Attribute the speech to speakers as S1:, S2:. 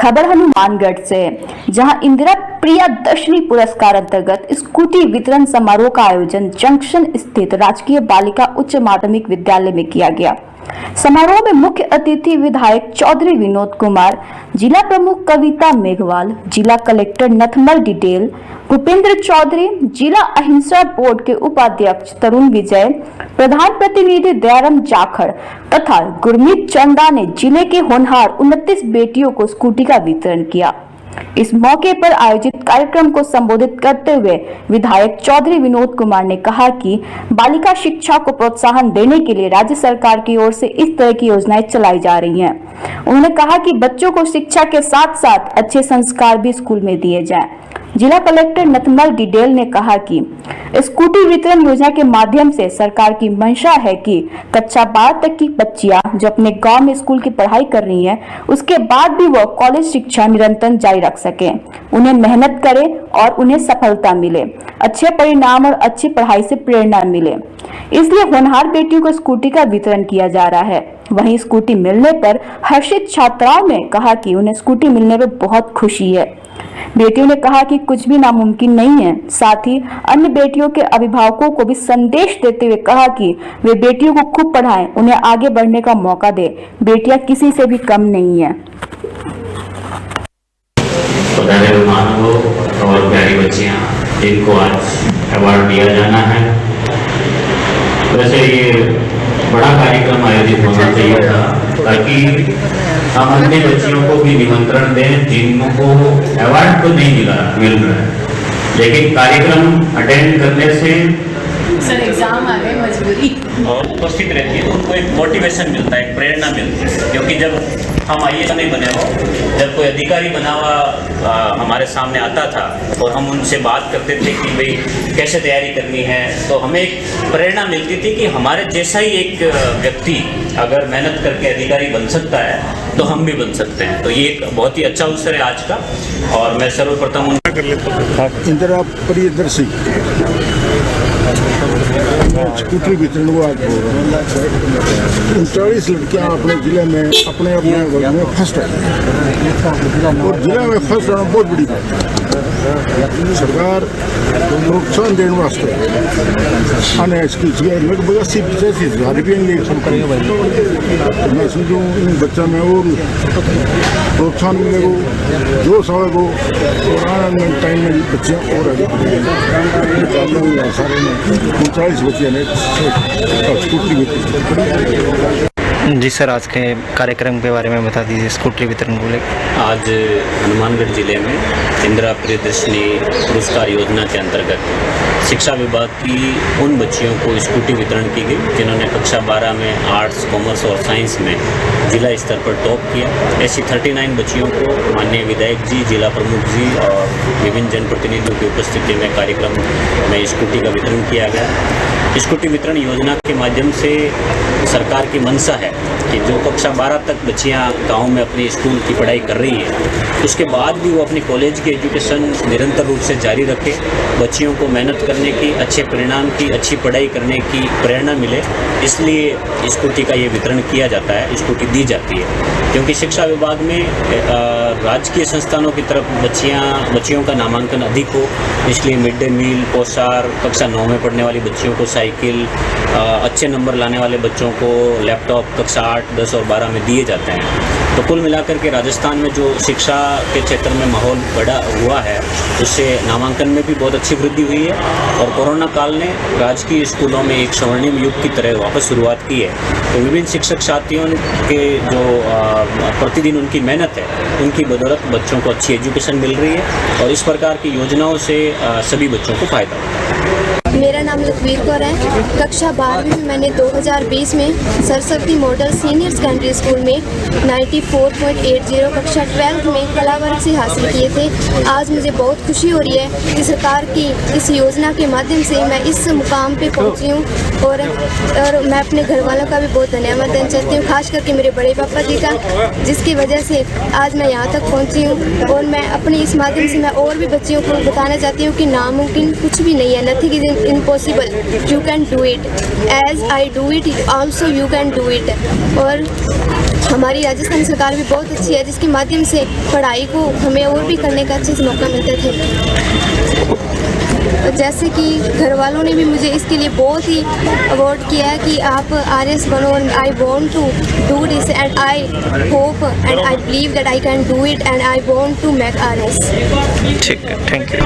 S1: खबर हनुमानगढ़ से, जहां इंदिरा प्रियदर्शनी पुरस्कार अंतर्गत स्कूटी वितरण समारोह का आयोजन जंक्शन स्थित राजकीय बालिका उच्च माध्यमिक विद्यालय में किया गया। समारोह में मुख्य अतिथि विधायक चौधरी विनोद कुमार, जिला प्रमुख कविता मेघवाल, जिला कलेक्टर नथमल डिडेल, भूपेंद्र चौधरी, जिला अहिंसा बोर्ड के उपाध्यक्ष तरुण विजय, प्रधान प्रतिनिधि दयाराम जाखड़ तथा गुरमीत चंदा ने जिले के होनहार 29 बेटियों को स्कूटी का वितरण किया। इस मौके पर आयोजित कार्यक्रम को संबोधित करते हुए विधायक चौधरी विनोद कुमार ने कहा कि बालिका शिक्षा को प्रोत्साहन देने के लिए राज्य सरकार की ओर से इस तरह की योजनाएं चलाई जा रही हैं। उन्होंने कहा कि बच्चों को शिक्षा के साथ साथ अच्छे संस्कार भी स्कूल में दिए जाएं। जिला कलेक्टर नथमल डिडेल ने कहा कि स्कूटी वितरण योजना के माध्यम से सरकार की मंशा है कि कक्षा 12 तक की बच्चियां जो अपने गांव में स्कूल की पढ़ाई कर रही हैं, उसके बाद भी वो कॉलेज शिक्षा निरंतर जारी रख सकें, उन्हें मेहनत करें और उन्हें सफलता मिले, अच्छे परिणाम और अच्छी पढ़ाई से प्रेरणा मिले। इसलिए होनहार बेटियों को स्कूटी का वितरण किया जा रहा है। वहीं स्कूटी मिलने पर हर्षित छात्राओं ने कहा कि उन्हें स्कूटी मिलने पर बहुत खुशी है। बेटियों ने कहा कि कुछ भी नामुमकिन नहीं है। साथ ही अन्य बेटियों के अभिभावकों को भी संदेश देते हुए कहा कि वे बेटियों को खूब पढ़ाएं, उन्हें आगे बढ़ने का मौका दे। बेटियां किसी से भी कम नहीं है।
S2: और प्यारी बच्चियां जिनको आज अवार्ड दिया जाना है, वैसे ये बड़ा कार्यक्रम आयोजित होना चाहिए था ताकि हम अपने बच्चियों को भी निमंत्रण दें जिनको अवार्ड तो नहीं मिल रहा है, लेकिन कार्यक्रम अटेंड करने से
S3: सर एग्जाम आ गए मजबूरी
S4: और उपस्थित रहती है तो उनको एक मोटिवेशन मिलता है, एक प्रेरणा मिलती है। क्योंकि जब हम आईएएस नहीं बने हो, जब कोई अधिकारी बना हुआ हमारे सामने आता था और हम उनसे बात करते थे कि भाई कैसे तैयारी करनी है, तो हमें एक प्रेरणा मिलती थी कि हमारे जैसा ही एक व्यक्ति अगर मेहनत करके अधिकारी बन सकता है तो हम भी बन सकते हैं। तो ये एक बहुत ही अच्छा अवसर है आज का। और मैं सर्वप्रथम
S5: इंदिरा प्रियदर्शनी स्कूटी वितरण हुआ। 39 लड़कियां अपने जिले में अपने वर्ग में फर्स्ट आई और जिले में फर्स्ट आना बहुत बड़ी बात है। सरकार प्रोत्साहन देने वास्ते आने इसकी लगभग 80-85 रुपये तो मैं समझूँ इन बच्चों में और प्रोत्साहन मिलेगा, जोश आएगा और आने टाइम में बच्चे और आगे बढ़ेंगे। सारे में 39 बच्चे ने स्कूटी वितरण।
S6: जी सर, आज के कार्यक्रम के बारे में बता दीजिए, स्कूटी वितरण को लेकर।
S4: आज हनुमानगढ़ जिले में इंदिरा प्रियदर्शनी पुरस्कार योजना के अंतर्गत शिक्षा विभाग की उन बच्चियों को स्कूटी वितरण की गई जिन्होंने कक्षा 12 में आर्ट्स, कॉमर्स और साइंस में जिला स्तर पर टॉप किया। ऐसी 39 बच्चियों को माननीय विधायक जी, जिला प्रमुख जी और विभिन्न जनप्रतिनिधियों की उपस्थिति में कार्यक्रम में स्कूटी का वितरण किया गया। स्कूटी वितरण योजना के माध्यम से सरकार की मंशा है कि जो कक्षा 12 तक बच्चियां गांव में अपनी स्कूल की पढ़ाई कर रही है, उसके बाद भी वो अपनी कॉलेज की एजुकेशन निरंतर रूप से जारी रखे, बच्चियों को मेहनत करने की, अच्छे परिणाम की, अच्छी पढ़ाई करने की प्रेरणा मिले। इसलिए स्कूटी का ये वितरण किया जाता है, स्कूटी दी जाती है। क्योंकि शिक्षा विभाग में राजकीय संस्थानों की तरफ बच्चियों का नामांकन अधिक हो, इसलिए मिड डे मील, पोशार, कक्षा 9 में पढ़ने वाली बच्चियों को साइकिल, अच्छे नंबर लाने वाले बच्चों को लैपटॉप कक्षा 8, 10 और 12 में दिए जाते हैं। तो कुल मिलाकर के राजस्थान में जो शिक्षा के क्षेत्र में माहौल बड़ा हुआ है, उससे नामांकन में भी बहुत अच्छी वृद्धि हुई है। और कोरोना काल ने राजकीय स्कूलों में एक स्वर्णिम युग की तरह वापस शुरुआत की है। तो विभिन्न शिक्षक साथियों के जो प्रतिदिन उनकी मेहनत है, उनकी बदौलत बच्चों को अच्छी एजुकेशन मिल रही है और इस प्रकार की योजनाओं से सभी बच्चों को फायदा होता है।
S7: मेरा नाम लखवीर कौर है। कक्षा 12 में मैंने 2020 में Saraswati model senior secondary school में 94.80, कक्षा 12 में कला वर्ग से हासिल किए थे। आज मुझे बहुत खुशी हो रही है कि सरकार की इस योजना के माध्यम से मैं इस मुकाम पे पहुंची हूँ और मैं अपने घर वालों का भी बहुत धन्यवाद देना चाहती हूँ, खास करके मेरे बड़े पापा जी का, जिसकी वजह से आज मैं यहाँ तक पहुँची हूँ। और मैं अपनी इस माध्यम से मैं और भी बच्चियों को बताना चाहती हूँ कि नामुमकिन कुछ भी नहीं है, nothing is impossible, you can do it, as I do it also you can do it। और हमारी राजस्थान सरकार भी बहुत अच्छी है, जिसके माध्यम से पढ़ाई को हमें और भी करने का अच्छे से मौका मिलते थे। जैसे कि घर वालों ने भी मुझे इसके लिए बहुत ही अवॉर्ड किया है कि आप RS बनो, and I want to do this and I hope and I believe that I can do it and I want to make RS।
S6: ठीक है, थैंक यू।